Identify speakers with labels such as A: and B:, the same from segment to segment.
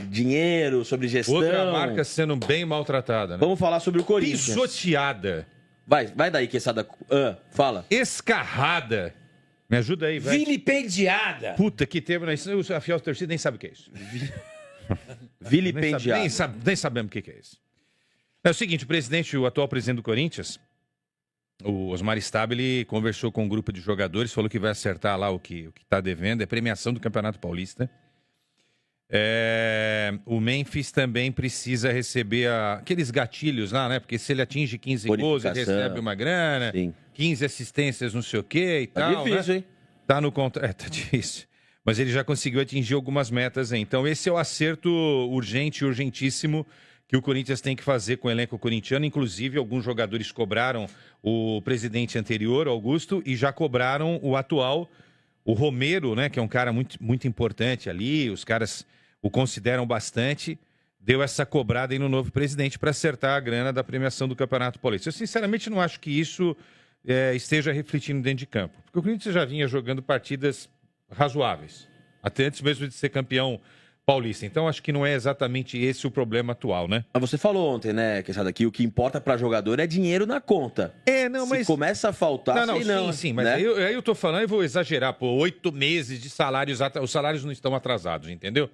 A: dinheiro, sobre gestão.
B: Outra marca sendo bem maltratada, né?
A: Vamos falar sobre o Corinthians.
B: Pisoteada.
A: Vai daí, Quesada. Fala.
B: Escarrada. Me ajuda aí, vai.
C: Vilipendiada.
B: Puta que teve. A fiel torcida nem sabe o que é isso.
A: Vilipendiada.
B: Nem sabemos o que é isso. É o seguinte, o atual presidente do Corinthians, o Osmar Stabile, conversou com um grupo de jogadores, falou que vai acertar lá o que está devendo, é premiação do Campeonato Paulista. O Memphis também precisa receber aqueles gatilhos lá, né? Porque se ele atinge 15 gols, ele recebe uma grana,
A: Sim.
B: 15 assistências, não sei o quê e tal.
A: Tá difícil,
B: né?
A: hein?
B: Tá no contrato. Tá difícil. Mas ele já conseguiu atingir algumas metas aí. Então, esse é o acerto urgente e urgentíssimo que o Corinthians tem que fazer com o elenco corintiano. Inclusive, alguns jogadores cobraram o presidente anterior, Augusto, e já cobraram o atual, o Romero, né? Que é um cara muito, muito importante ali. Os caras o consideram bastante. Deu essa cobrada aí no novo presidente para acertar a grana da premiação do Campeonato Paulista. Eu, sinceramente, não acho que isso esteja refletindo dentro de campo. Porque o Corinthians já vinha jogando partidas razoáveis, até antes mesmo de ser campeão paulista. Então, acho que não é exatamente esse o problema atual, né?
A: Mas você falou ontem, né, Quesada, que o que importa para jogador é dinheiro na conta.
B: Mas...
A: Se começa a faltar,
B: sim, mas né? aí eu tô falando, eu vou exagerar, 8 meses de salários, os salários não estão atrasados, entendeu?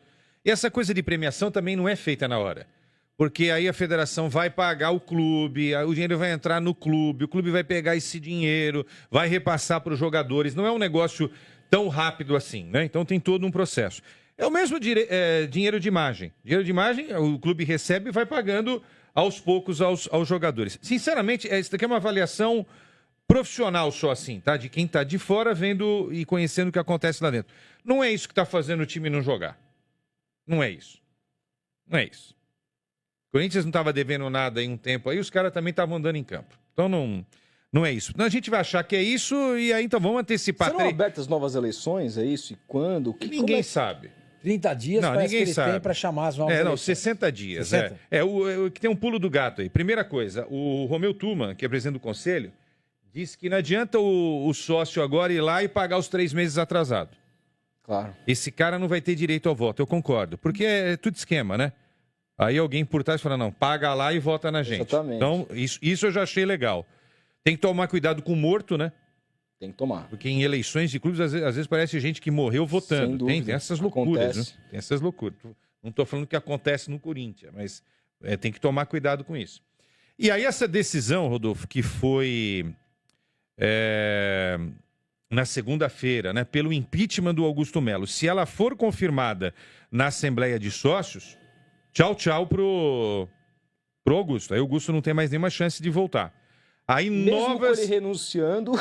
B: E essa coisa de premiação também não é feita na hora. Porque aí a federação vai pagar o clube, o dinheiro vai entrar no clube, o clube vai pegar esse dinheiro, vai repassar para os jogadores. Não é um negócio tão rápido assim, né? Então tem todo um processo. É o mesmo dinheiro de imagem. Dinheiro de imagem, o clube recebe e vai pagando aos poucos aos jogadores. Sinceramente, isso daqui é uma avaliação profissional só assim, tá? De quem está de fora vendo e conhecendo o que acontece lá dentro. Não é isso que está fazendo o time não jogar. Não é isso. Não é isso. O Corinthians não estava devendo nada em um tempo aí, os caras também estavam andando em campo. Então não é isso. Então a gente vai achar que é isso e aí então vamos antecipar.
D: Serão abertas novas eleições, é isso? E quando?
B: Ninguém sabe.
C: 30 dias parece que ele tem para chamar as novas eleições.
B: 60 dias.
C: 60?
B: O que tem um pulo do gato aí. Primeira coisa, o Romeu Tuma, que é presidente do conselho, disse que não adianta o sócio agora ir lá e pagar os 3 meses atrasado.
D: Claro.
B: Esse cara não vai ter direito ao voto, eu concordo. Porque é tudo esquema, né? Aí alguém por trás fala, não, paga lá e vota na gente.
D: Exatamente.
B: Então, isso eu já achei legal. Tem que tomar cuidado com o morto, né?
D: Tem que tomar.
B: Porque em eleições de clubes, às vezes parece gente que morreu votando. Tem essas loucuras, né? Tem essas loucuras. Não estou falando que acontece no Corinthians, mas tem que tomar cuidado com isso. E aí essa decisão, Rodolfo, que foi na segunda-feira, né, pelo impeachment do Augusto Melo, se ela for confirmada na Assembleia de Sócios, tchau pro Augusto. Aí o Augusto não tem mais nenhuma chance de voltar. Aí
D: mesmo com ele renunciando...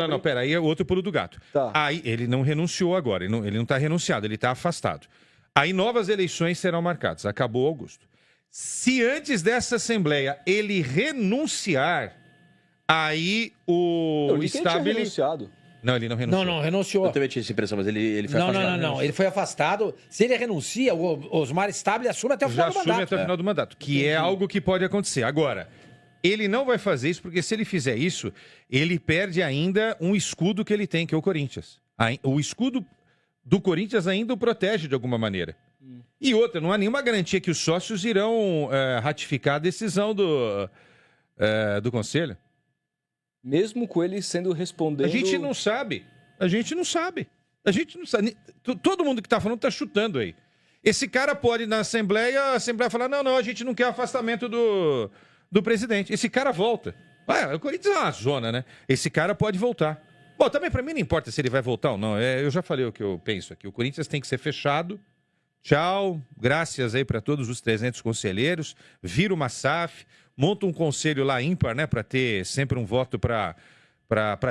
B: Não, pera, aí é outro pulo do gato.
D: Tá.
B: Aí ele não renunciou agora, ele não está renunciado, ele está afastado. Aí novas eleições serão marcadas, acabou Augusto. Se antes dessa Assembleia ele renunciar, aí o Stabile...
D: renunciado.
B: Não, ele não renunciou.
C: Não, renunciou.
A: Eu também tinha essa impressão, mas ele foi afastado.
C: Não, ele foi afastado. Se ele renuncia, o Osmar Stabile assume até o final do mandato.
B: Assume até o final do mandato, que é algo que pode acontecer. Agora, ele não vai fazer isso, porque se ele fizer isso, ele perde ainda um escudo que ele tem, que é o Corinthians. O escudo do Corinthians ainda o protege de alguma maneira. E outra, não há nenhuma garantia que os sócios irão ratificar a decisão do Conselho.
D: Mesmo com ele sendo respondendo...
B: A gente não sabe. Todo mundo que está falando está chutando aí. Esse cara pode, na Assembleia, a Assembleia falar, não, a gente não quer afastamento do presidente. Esse cara volta. O Corinthians é uma zona, né? Esse cara pode voltar. Bom, também para mim não importa se ele vai voltar ou não. Eu já falei o que eu penso aqui. O Corinthians tem que ser fechado. Tchau. Graças aí para todos os 300 conselheiros. Vira uma SAF. Monta um conselho lá ímpar, né? Para ter sempre um voto para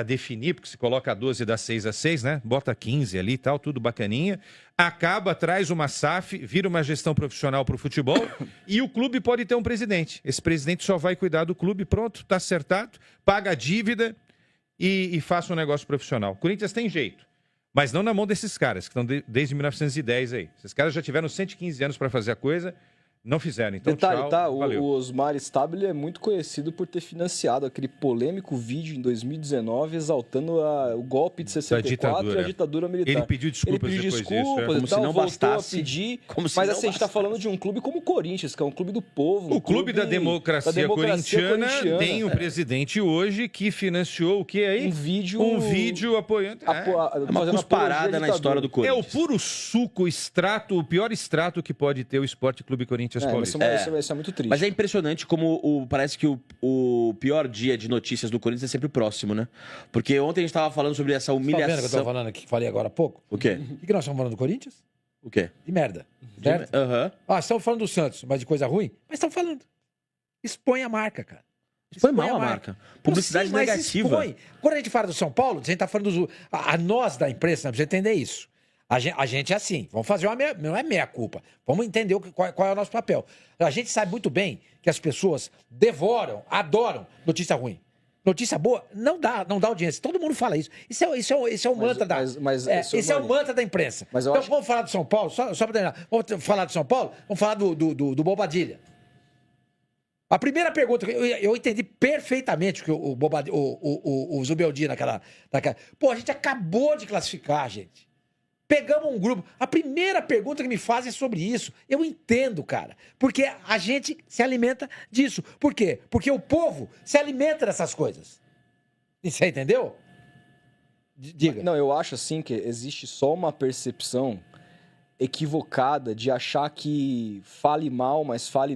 B: definir, porque se coloca 12 dá 6-6, né? Bota 15 ali e tal, tudo bacaninha. Acaba, traz uma SAF, vira uma gestão profissional para o futebol e o clube pode ter um presidente. Esse presidente só vai cuidar do clube, pronto, tá acertado, paga a dívida e faça um negócio profissional. O Corinthians tem jeito, mas não na mão desses caras, que estão desde 1910 aí. Esses caras já tiveram 115 anos para fazer a coisa, Não fizeram, então
D: Detalhe,
B: tchau,
D: tá?
B: valeu.
D: O Osmar Stabile é muito conhecido por ter financiado aquele polêmico vídeo em 2019 exaltando o golpe de 64 e a ditadura militar.
B: Ele pediu desculpas
D: Ele pediu
B: depois
D: desculpas
B: disso.
A: Como
D: e
A: se
D: tal,
A: não
D: voltou
A: bastasse.
D: a pedir.
A: Como se
D: Mas
A: não
D: assim, a gente tá
A: bastasse.
D: falando de um clube como o Corinthians, que é um clube do povo.
B: O clube da democracia corintiana tem um presidente hoje que financiou o que aí?
D: Um vídeo...
B: Um vídeo apoiando.
A: É uma cusparada na história do
B: É o
A: Corinthians.
B: puro suco, extrato, o pior extrato que pode ter o Esporte Clube Corinthians Paulista.
D: Isso é muito triste.
A: Mas é impressionante como parece que o pior dia de notícias do Corinthians é sempre o próximo, né? Porque ontem a gente estava falando sobre essa
C: Tá vendo o que eu tô
A: humilhação.
C: falando aqui, que falei agora há pouco?
A: O quê?
C: O que nós estamos falando do Corinthians?
A: O quê?
C: De merda. Certo?
A: Aham.
C: Estamos falando do Santos, mas de coisa ruim? Mas estamos falando. Expõe a marca, cara.
A: Foi mal a marca. Publicidade
C: Sim, mas
A: negativa.
C: expõe. Quando a gente fala do São Paulo, a gente está falando dos. A nós da imprensa, precisa entender isso. A gente é assim. Vamos fazer uma não é meia culpa. Vamos entender qual é o nosso papel. A gente sabe muito bem que as pessoas devoram, adoram notícia ruim. Notícia boa, não dá audiência. Todo mundo fala isso. Isso é o mantra da. Esse é o mantra da imprensa.
D: Mas eu
C: então
D: acho...
C: vamos falar do São Paulo, só para terminar. Vamos falar do São Paulo? Vamos falar do Bobadilha. A primeira pergunta, eu entendi perfeitamente o que o Zubeldia disse naquela. Pô, a gente acabou de classificar, gente. Pegamos um grupo. A primeira pergunta que me fazem é sobre isso. Eu entendo, cara. Porque a gente se alimenta disso. Por quê? Porque o povo se alimenta dessas coisas. Você entendeu? Diga.
D: Não, eu acho assim que existe só uma percepção equivocada de achar que fale mal, mas fale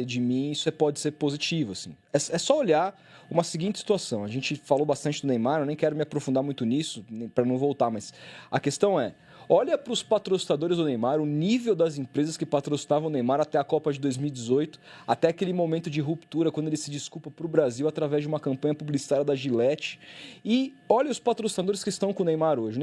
D: de mim, isso pode ser positivo, assim. É só olhar uma seguinte situação. A gente falou bastante do Neymar, eu nem quero me aprofundar muito nisso, para não voltar, mas a questão é, olha para os patrocinadores do Neymar, o nível das empresas que patrocinavam o Neymar até a Copa de 2018, até aquele momento de ruptura, quando ele se desculpa para o Brasil através de uma campanha publicitária da Gillette. E olha os patrocinadores que estão com o Neymar hoje. O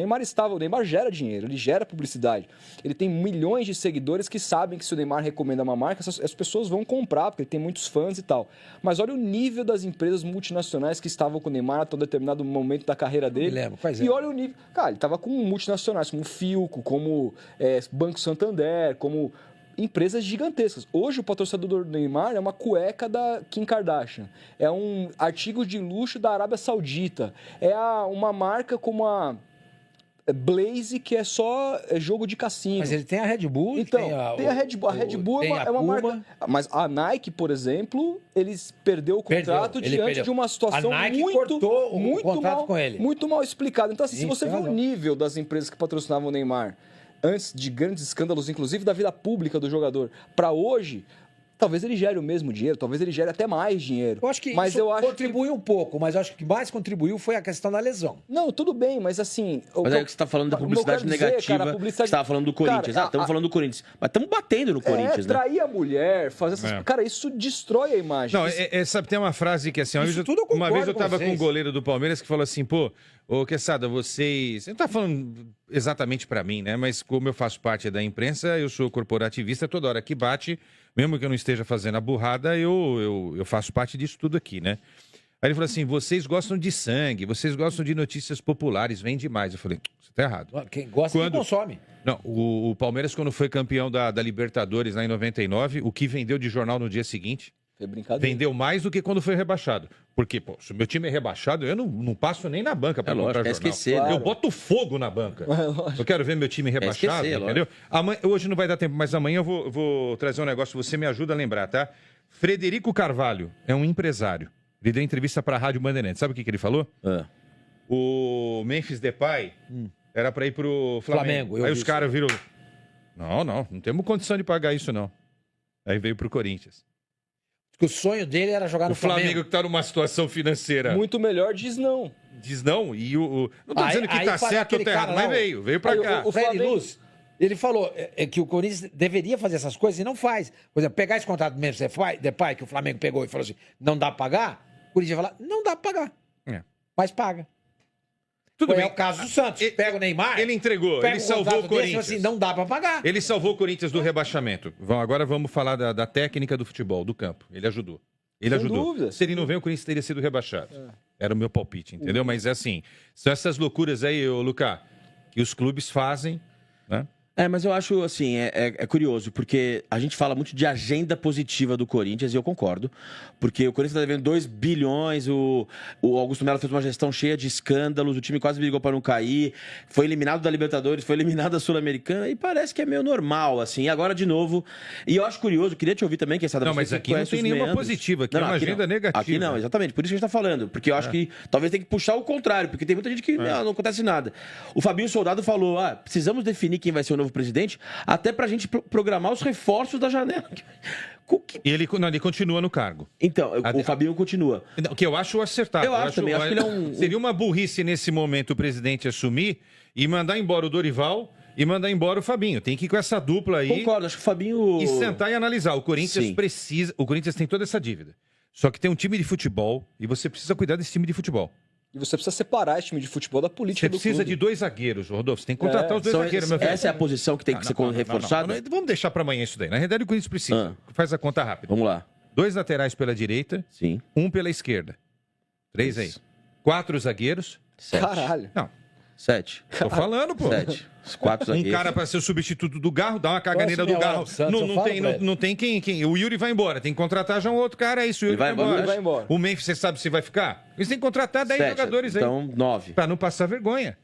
D: Neymar gera dinheiro, ele gera publicidade. Ele tem milhões de seguidores que sabem que se o Neymar recomenda uma marca, as pessoas vão comprar, porque ele tem muitos fãs e tal. Mas olha o nível das empresas multinacionais que estavam com o Neymar até um determinado momento da carreira dele.
C: Me lembro, quais
D: E olha o nível... Cara, ele estava com multinacionais, como Filco, como Banco Santander, como empresas gigantescas. Hoje o patrocinador do Neymar é uma cueca da Kim Kardashian, é um artigo de luxo da Arábia Saudita, uma marca como a Blaze, que é só jogo de cassino.
C: Mas ele tem a Red Bull.
D: Então, tem a Red Bull. A Red Bull é uma marca... Mas a Nike, por exemplo, eles perdeu o contrato diante de uma situação
C: o contrato com ele.
D: Muito mal explicada. Então, assim, se você vê o nível das empresas que patrocinavam o Neymar, antes de grandes escândalos, inclusive da vida pública do jogador, para hoje... Talvez ele gere o mesmo dinheiro, talvez ele gere até mais dinheiro.
C: Eu acho que isso contribuiu um pouco, mas eu acho que o que mais contribuiu foi a questão da lesão.
D: Não, tudo bem, mas assim...
A: Mas aí que você está falando da publicidade negativa, você estava falando do Corinthians. Estamos falando do Corinthians. Mas estamos batendo no Corinthians, né?
D: Trair a mulher, fazer essas... Cara, isso destrói a imagem.
B: Não, sabe, tem uma frase que assim... Uma vez eu estava com um goleiro do Palmeiras que falou assim, pô, ô Quesada, vocês... Você não está falando exatamente para mim, né? Mas como eu faço parte da imprensa, eu sou corporativista, toda hora que bate... Mesmo que eu não esteja fazendo a burrada, eu faço parte disso tudo aqui, né? Aí ele falou assim, vocês gostam de sangue, vocês gostam de notícias populares, vende mais. Eu falei, você tá errado.
C: Quem gosta, quem consome.
B: Não, o Palmeiras, quando foi campeão da Libertadores lá em 99, o que vendeu de jornal no dia seguinte,
D: foi brincadeira.
B: Vendeu mais do que quando foi rebaixado. Porque, pô, se o meu time é rebaixado, eu não passo nem na banca para comprar jornal.
A: Esquecer,
B: claro.
A: né?
B: Eu boto fogo na banca. Eu quero ver meu time rebaixado, entendeu? Hoje não vai dar tempo, mas amanhã eu vou trazer um negócio, você me ajuda a lembrar, tá? Frederico Carvalho é um empresário. Ele deu entrevista para a Rádio Bandeirantes. Sabe o que ele falou? O Memphis Depay era para ir pro Flamengo. Aí os caras viram... Não temos condição de pagar isso, não. Aí veio pro Corinthians.
C: Que o sonho dele era jogar no Flamengo. O
B: Flamengo que tá numa situação financeira...
D: Muito melhor, diz não.
B: Diz não, e não tô dizendo que tá certo ou tá errado, mas veio pra cá.
C: O Fred Luz, ele falou que o Corinthians deveria fazer essas coisas e não faz. Por exemplo, pegar esse contrato do Memphis Depay, que o Flamengo pegou e falou assim, não dá pra pagar, o Corinthians vai falar, não dá pra pagar, mas paga.
B: Tudo bem.
C: É o caso do Santos. Pega o Neymar.
B: Ele entregou, ele salvou o Corinthians.
C: Assim, não dá pra pagar.
B: Ele salvou o Corinthians do rebaixamento. Agora vamos falar da técnica do futebol, do campo. Ele ajudou. Ele ajudou.
D: Dúvida.
B: Se ele não veio, o Corinthians teria sido rebaixado. Era o meu palpite, entendeu? Mas é assim, são essas loucuras aí, ô Lucas, que os clubes fazem, né?
A: Mas eu acho, assim, é curioso, porque a gente fala muito de agenda positiva do Corinthians, e eu concordo, porque o Corinthians está devendo 2 bilhões, o Augusto Melo fez uma gestão cheia de escândalos, o time quase brigou para não cair, foi eliminado da Libertadores, foi eliminado da Sul-Americana, e parece que é meio normal, assim, e agora de novo. E eu acho curioso, queria te ouvir também, quem sabe...
B: Não, mas aqui não tem nenhuma positiva, aqui é uma agenda negativa.
A: Aqui não, exatamente, por isso que a gente está falando, porque eu acho que talvez tenha que puxar o contrário, porque tem muita gente que não acontece nada. O Fabinho Soldado falou, precisamos definir quem vai ser o novo presidente, até pra gente programar os reforços da janela.
B: E ele continua no cargo.
A: Então, o Fabinho continua.
B: O que eu acho acertado.
A: Eu acho também, acho que ele é um...
B: Seria uma burrice nesse momento o presidente assumir e mandar embora o Dorival e mandar embora o Fabinho. Tem que ir com essa dupla aí.
A: Concordo, acho que o Fabinho...
B: E sentar e analisar. O Corinthians precisa... O Corinthians tem toda essa dívida. Só que tem um time de futebol e você precisa cuidar desse time de futebol.
D: E você precisa separar esse time de futebol da política
B: do clube.
D: Você
B: precisa de 2 zagueiros, Rodolfo. Você tem que contratar os 2 zagueiros, meu filho.
A: Essa é a posição que tem que ser reforçada?
B: Não. Vamos deixar para amanhã isso daí. Na realidade, o Corinthians precisa. Faz a conta rápida.
A: Vamos lá.
B: 2 laterais pela direita, 1 pela esquerda. 3 aí. 4 zagueiros.
A: 7.
D: Caralho.
B: Não.
A: 7.
B: Tô falando, pô.
A: 7. 4 zagueiros.
B: Um cara para ser o substituto do Garro, dá uma caganeira do Garro. Não tem quem. O Yuri vai embora. Tem que contratar já um outro cara. Isso, o Yuri vai embora. O Memphis, você sabe se vai ficar? Eles têm que contratar 10 jogadores aí.
A: Então, 9.
B: Para não passar vergonha.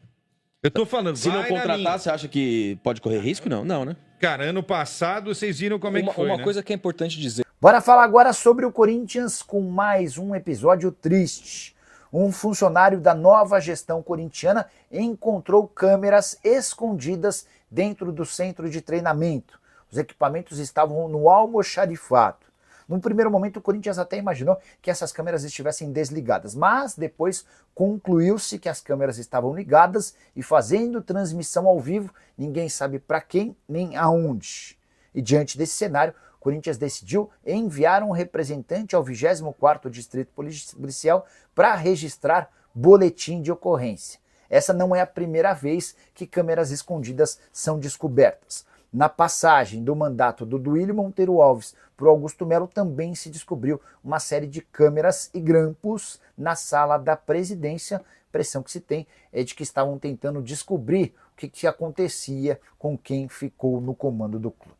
B: Eu tô falando,
A: se não contratar, você acha que pode correr risco? Não, né?
B: Cara, ano passado vocês viram como é que foi,
D: Uma coisa que é importante dizer.
E: Bora falar agora sobre o Corinthians com mais um episódio triste. Um funcionário da nova gestão corintiana encontrou câmeras escondidas dentro do centro de treinamento. Os equipamentos estavam no almoxarifado. Num primeiro momento, o Corinthians até imaginou que essas câmeras estivessem desligadas, mas depois concluiu-se que as câmeras estavam ligadas e fazendo transmissão ao vivo, ninguém sabe para quem nem aonde. E diante desse cenário, o Corinthians decidiu enviar um representante ao 24º Distrito Policial para registrar boletim de ocorrência. Essa não é a primeira vez que câmeras escondidas são descobertas. Na passagem do mandato do Duílio Monteiro Alves para o Augusto Melo também se descobriu uma série de câmeras e grampos na sala da presidência. A impressão que se tem é de que estavam tentando descobrir o que acontecia com quem ficou no comando do clube.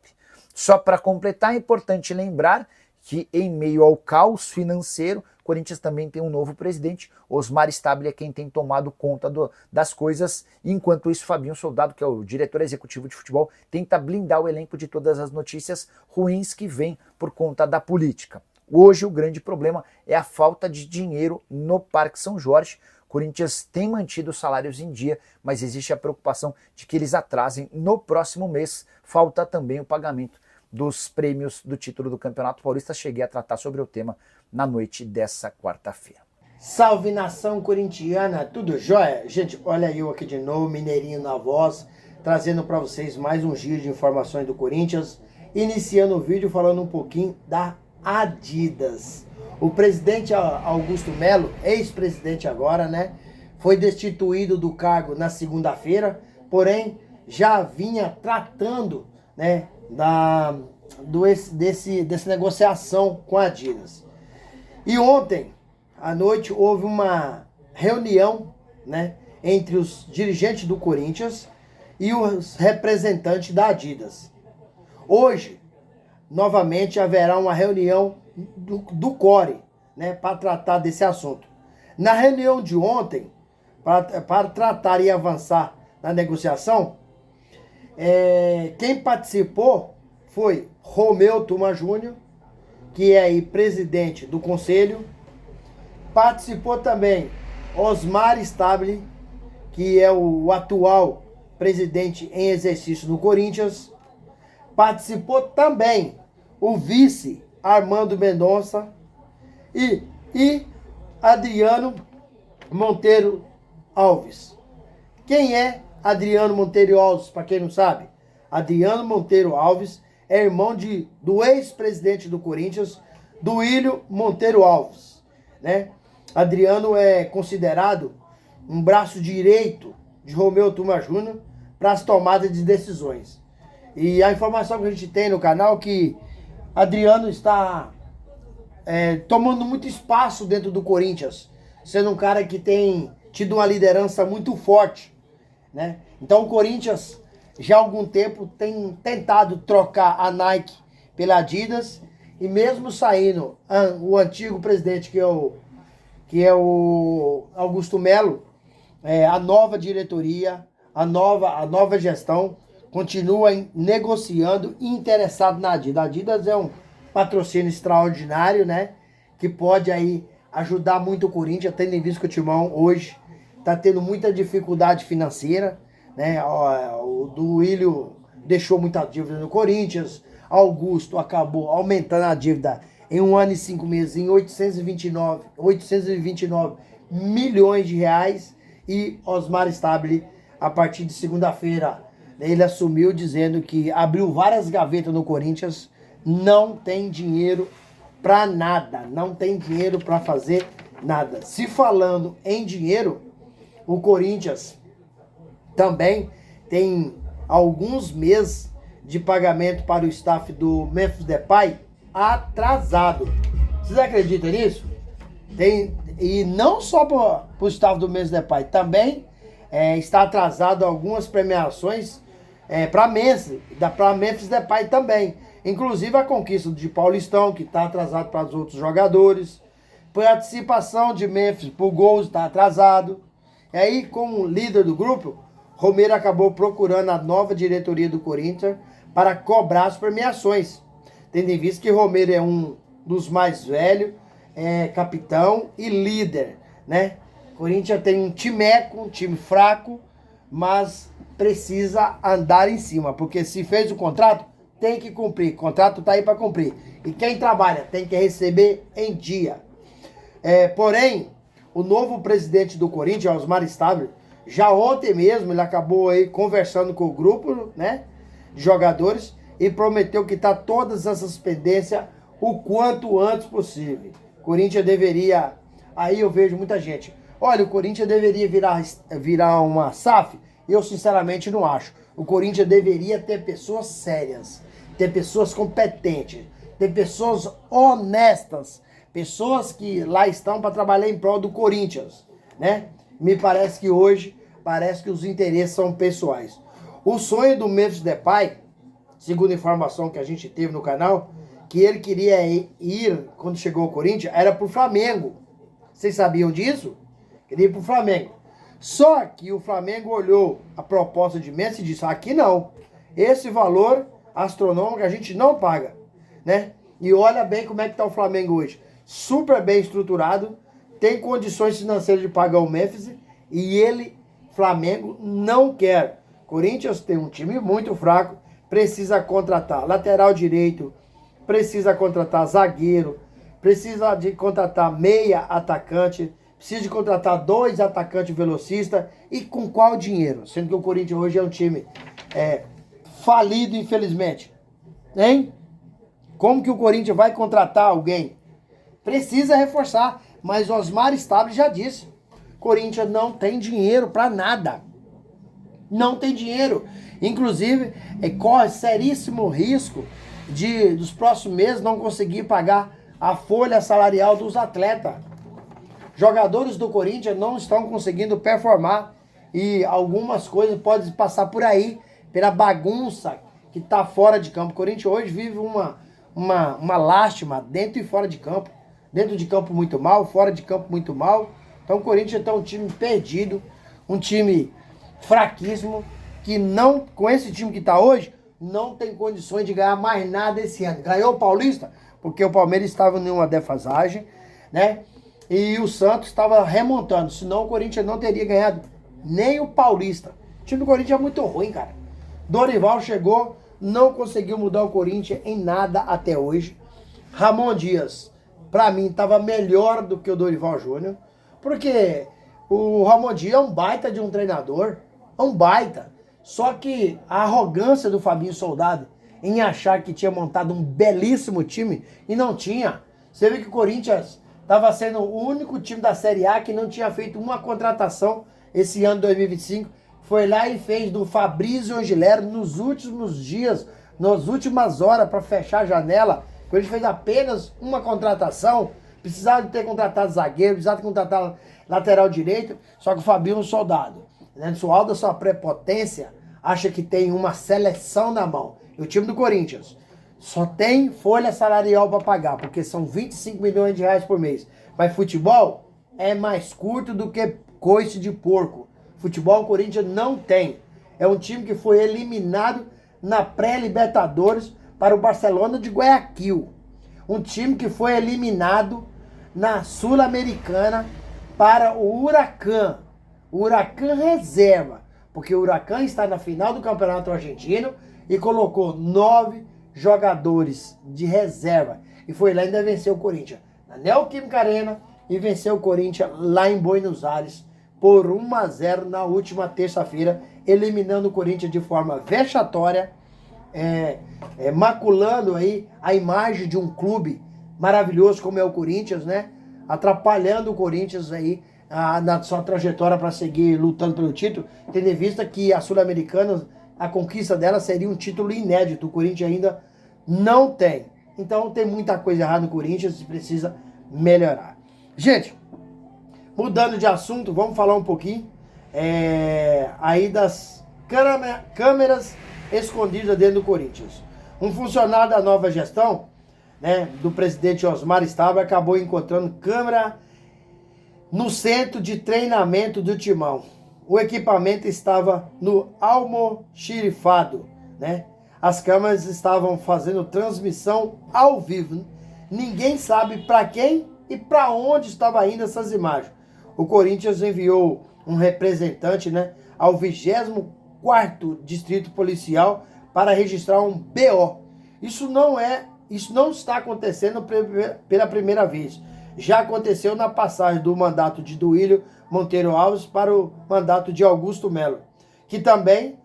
E: Só para completar, é importante lembrar que em meio ao caos financeiro, o Corinthians também tem um novo presidente. Osmar Stabile é quem tem tomado conta das coisas. Enquanto isso, Fabinho Soldado, que é o diretor executivo de futebol, tenta blindar o elenco de todas as notícias ruins que vêm por conta da política. Hoje o grande problema é a falta de dinheiro no Parque São Jorge. O Corinthians tem mantido os salários em dia, mas existe a preocupação de que eles atrasem no próximo mês. Falta também o pagamento dos prêmios do título do Campeonato Paulista. Cheguei a tratar sobre o tema na noite dessa quarta-feira.
F: Salve nação corintiana, tudo jóia? Gente, olha eu aqui de novo, Mineirinho na voz, trazendo para vocês mais um giro de informações do Corinthians, iniciando o vídeo falando um pouquinho da Adidas. O presidente Augusto Melo, ex-presidente agora, né, foi destituído do cargo na segunda-feira, já vinha tratando, né, desse negociação com a Adidas. E ontem à noite houve uma reunião, né, entre os dirigentes do Corinthians e os representantes da Adidas. Hoje, novamente, haverá uma reunião do CORE, né, para tratar desse assunto. Na reunião de ontem, para tratar e avançar na negociação, quem participou foi Romeu Tuma Júnior, que é aí presidente do conselho. Participou também Osmar Stabile, que é o atual presidente em exercício do Corinthians. Participou também o vice Armando Mendonça e Adriano Monteiro Alves. Quem é Adriano Monteiro Alves, para quem não sabe? Adriano Monteiro Alves é irmão do ex-presidente do Corinthians, Duílio Monteiro Alves, né? Adriano é considerado um braço direito de Romeu Tuma Júnior para as tomadas de decisões. E a informação que a gente tem no canal é que Adriano está tomando muito espaço dentro do Corinthians, sendo um cara que tem tido uma liderança muito forte, né? Então o Corinthians já há algum tempo tem tentado trocar a Nike pela Adidas, e mesmo saindo o antigo presidente, que é o Augusto Melo, a nova diretoria, a nova gestão continua negociando e interessado na Adidas. A Adidas é um patrocínio extraordinário, né? Que pode aí ajudar muito o Corinthians, tendo em vista que o Timão hoje está tendo muita dificuldade financeira, né? O Duílio deixou muita dívida no Corinthians, Augusto acabou aumentando a dívida em 1 ano e 5 meses em 829 milhões de reais, e Osmar Stabile, a partir de segunda-feira, ele assumiu dizendo que abriu várias gavetas no Corinthians, não tem dinheiro para nada, não tem dinheiro para fazer nada. Se falando em dinheiro, o Corinthians também tem alguns meses de pagamento para o staff do Memphis Depay atrasado. Vocês acreditam nisso? E não só para o staff do Memphis Depay, também está atrasado algumas premiações para Memphis Depay também. Inclusive a conquista de Paulistão, que está atrasado para os outros jogadores. Participação de Memphis por gols está atrasado. E aí, como líder do grupo, Romero acabou procurando a nova diretoria do Corinthians para cobrar as premiações. Tendo em vista que Romero é um dos mais velhos, capitão e líder, né? Corinthians tem um timeco, um time fraco, mas precisa andar em cima, porque se fez o contrato, tem que cumprir. O contrato tá aí para cumprir. E quem trabalha tem que receber em dia. Porém, o novo presidente do Corinthians, Osmar Stabile, já ontem mesmo ele acabou aí conversando com o grupo, né, de jogadores, e prometeu quitar todas essas pendências o quanto antes possível. O Corinthians deveria, aí eu vejo muita gente, olha, o Corinthians deveria virar uma SAF. Eu sinceramente não acho. O Corinthians deveria ter pessoas sérias, ter pessoas competentes, ter pessoas honestas, pessoas que lá estão para trabalhar em prol do Corinthians, né? Me parece que hoje, os interesses são pessoais. O sonho do Memphis Depay, segundo a informação que a gente teve no canal, que ele queria ir, quando chegou ao Corinthians, era pro Flamengo. Vocês sabiam disso? Queria ir pro Flamengo. Só que o Flamengo olhou a proposta de Memphis e disse, aqui não. Esse valor astronômico a gente não paga, né? E olha bem como é que tá o Flamengo hoje. Super bem estruturado, tem condições financeiras de pagar o Memphis, e ele, Flamengo, não quer. Corinthians tem um time muito fraco, precisa contratar lateral direito, precisa contratar zagueiro, precisa de contratar meia atacante, precisa de contratar 2 atacantes velocistas, e com qual dinheiro? Sendo que o Corinthians hoje é um time falido, infelizmente. Hein? Como que o Corinthians vai contratar alguém? Precisa reforçar, mas Osmar Stabile já disse, Corinthians não tem dinheiro para nada. Não tem dinheiro. Inclusive, corre seríssimo risco dos próximos meses não conseguir pagar a folha salarial dos atletas. Jogadores do Corinthians não estão conseguindo performar, e algumas coisas podem passar por aí, pela bagunça que está fora de campo. O Corinthians hoje vive uma lástima dentro e fora de campo. Dentro de campo muito mal, fora de campo muito mal. Então o Corinthians está um time perdido, um time fraquíssimo, que não, com esse time que está hoje, não tem condições de ganhar mais nada esse ano. Ganhou o Paulista, porque o Palmeiras estava em uma defasagem, né? E o Santos estava remontando, senão o Corinthians não teria ganhado nem o Paulista. O time do Corinthians é muito ruim, cara. Dorival chegou, não conseguiu mudar o Corinthians em nada até hoje. Ramon Dias, pra mim, estava melhor do que o Dorival Júnior, porque o Ramon Dias é um baita de um treinador, é um baita. Só que a arrogância do Fabinho Soldado em achar que tinha montado um belíssimo time, e não tinha. Você vê que o Corinthians estava sendo o único time da Série A que não tinha feito uma contratação esse ano 2025. Foi lá e fez do Fabrício Angilero nos últimos dias, nas últimas horas para fechar a janela. Quando ele fez apenas uma contratação, precisava de ter contratado zagueiro, precisava de contratar lateral direito, só que o Fabinho Soldado, né, no alto da sua prepotência, acha que tem uma seleção na mão. E o time do Corinthians só tem folha salarial para pagar, porque são 25 milhões de reais por mês. Mas futebol é mais curto do que coice de porco. Futebol o Corinthians não tem. É um time que foi eliminado na pré-Libertadores para o Barcelona de Guayaquil. Um time que foi eliminado na Sul-Americana para o Huracan. O Huracan reserva, porque o Huracan está na final do Campeonato Argentino e colocou 9 jogadores de reserva. E foi lá e ainda venceu o Corinthians na Neoquímica Arena e venceu o Corinthians lá em Buenos Aires por 1-0 na última terça-feira, eliminando o Corinthians de forma vexatória, maculando aí a imagem de um clube maravilhoso como é o Corinthians, né? Atrapalhando o Corinthians aí na sua trajetória para seguir lutando pelo título, tendo em vista que a Sul-Americana, a conquista dela seria um título inédito. O Corinthians ainda não tem. Então tem muita coisa errada no Corinthians e precisa melhorar. Gente, mudando de assunto, vamos falar um pouquinho aí das câmeras escondidas dentro do Corinthians. Um funcionário da nova gestão, né, do presidente Osmar Staba, acabou encontrando câmera no centro de treinamento do Timão. O equipamento estava no almoxarifado, né? As câmeras estavam fazendo transmissão ao vivo. Ninguém sabe para quem e para onde estava indo essas imagens. O Corinthians enviou um representante, né, ao 24º Distrito Policial para registrar um BO. Isso não está acontecendo pela primeira vez. Já aconteceu na passagem do mandato de Duílio Monteiro Alves para o mandato de Augusto Melo, que também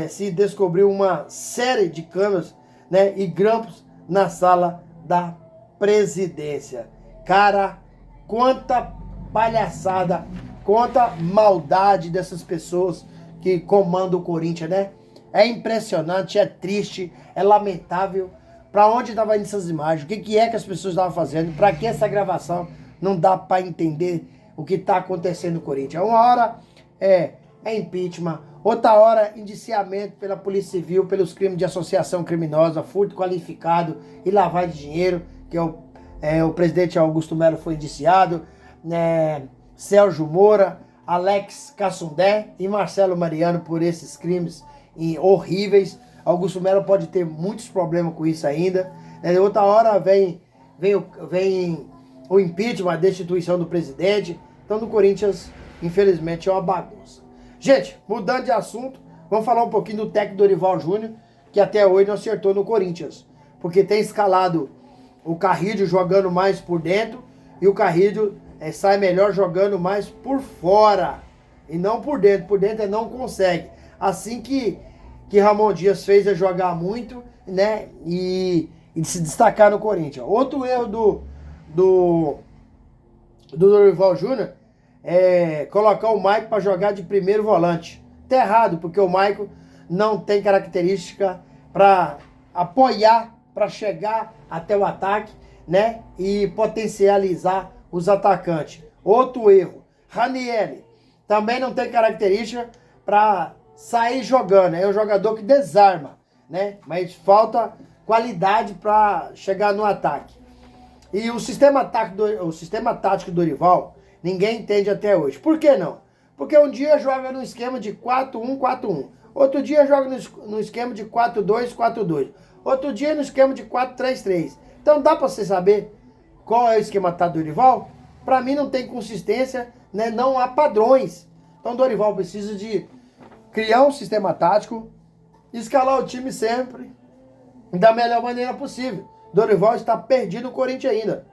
F: se descobriu uma série de câmeras, né, e grampos na sala da presidência. Cara, quanta palhaçada, quanta maldade dessas pessoas que comandam o Corinthians, né? É impressionante, é triste, é lamentável. Para onde estavam indo essas imagens? O que é que as pessoas estavam fazendo? Para que essa gravação? Não dá para entender o que está acontecendo no Corinthians. Uma hora é impeachment, outra hora indiciamento pela Polícia Civil pelos crimes de associação criminosa, furto qualificado e lavagem de dinheiro, que o presidente Augusto Melo foi indiciado, Sérgio Moura, Alex Cassundé e Marcelo Mariano por esses crimes horríveis. Augusto Melo pode ter muitos problemas com isso ainda. Outra hora vem o impeachment, a destituição do presidente. Então, no Corinthians, infelizmente, é uma bagunça. Gente, mudando de assunto, vamos falar um pouquinho do técnico Dorival Júnior, que até hoje não acertou no Corinthians. Porque tem escalado o Carrillo jogando mais por dentro e o Carrillo sai melhor jogando mais por fora e não por dentro. Por dentro ele não consegue. Assim que Ramon Dias fez jogar muito, né, e se destacar no Corinthians. Outro erro do Dorival Júnior é colocar o Maicon para jogar de primeiro volante. Tá errado, porque o Maicon não tem característica para apoiar, para chegar até o ataque, né, e potencializar os atacantes. Outro erro. Ranieri também não tem característica para sair jogando, é um jogador que desarma, né? Mas falta qualidade para chegar no ataque. E o sistema tático do Dorival, ninguém entende até hoje. Por que não? Porque um dia joga no esquema de 4-1-4-1, outro dia joga no esquema de 4-2-4-2, outro dia no esquema de 4-3-3. Então dá para você saber qual é o esquema tático do Dorival? Para mim não tem consistência, né? Não há padrões. Então o Dorival precisa de criar um sistema tático, escalar o time sempre da melhor maneira possível. Dorival está perdido no Corinthians ainda.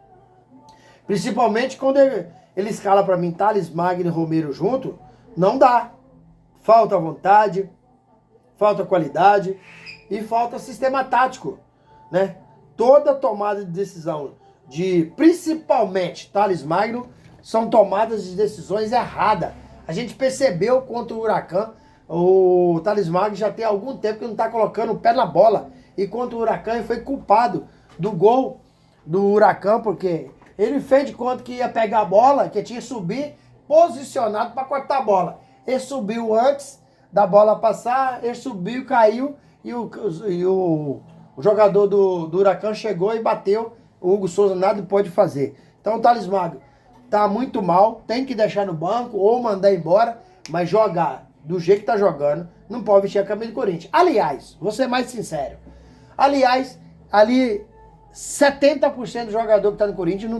F: Principalmente quando ele escala para mim Thales Magno e Romero junto, não dá. Falta vontade, falta qualidade e falta sistema tático, né? Toda tomada de decisão principalmente Thales Magno são tomadas de decisões erradas. A gente percebeu contra o Huracan. O Thales Magno já tem algum tempo que não está colocando o pé na bola. E contra o Huracan ele foi culpado do gol do Huracan, porque ele fez de conta que ia pegar a bola, que tinha que subir posicionado para cortar a bola. Ele subiu antes da bola passar, ele subiu, caiu e o jogador do Huracan chegou e bateu. O Hugo Souza nada pode fazer. Então o Thales Magno tá muito mal, tem que deixar no banco ou mandar embora, mas jogar do jeito que tá jogando, não pode vestir a camisa do Corinthians. Aliás, vou ser mais sincero. Aliás, ali 70% do jogador que tá no Corinthians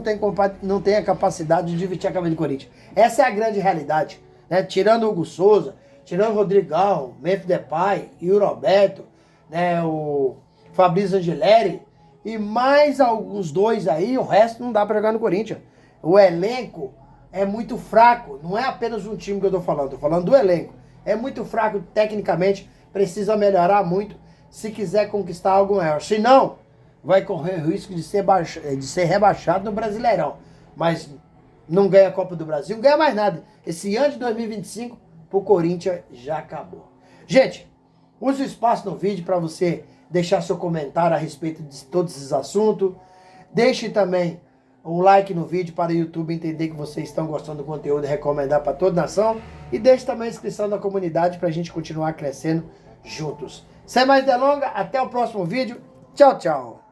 F: não tem a capacidade de vestir a camisa do Corinthians. Essa é a grande realidade, né? Tirando o Hugo Souza, tirando o Rodrigão, Memphis Depay e o Roberto, né? O Fabrício Angeleri e mais alguns dois aí, o resto não dá pra jogar no Corinthians. O elenco é muito fraco, não é apenas um time que eu tô falando do elenco. É muito fraco tecnicamente, precisa melhorar muito se quiser conquistar algo maior. Se não, vai correr o risco de ser rebaixado no Brasileirão. Mas não ganha a Copa do Brasil, não ganha mais nada. Esse ano de 2025 pro Corinthians já acabou. Gente, use o espaço no vídeo para você deixar seu comentário a respeito de todos esses assuntos. Deixe também um like no vídeo para o YouTube entender que vocês estão gostando do conteúdo e recomendar para toda a nação. E deixe também a inscrição na comunidade para a gente continuar crescendo juntos. Sem mais delongas, até o próximo vídeo. Tchau, tchau.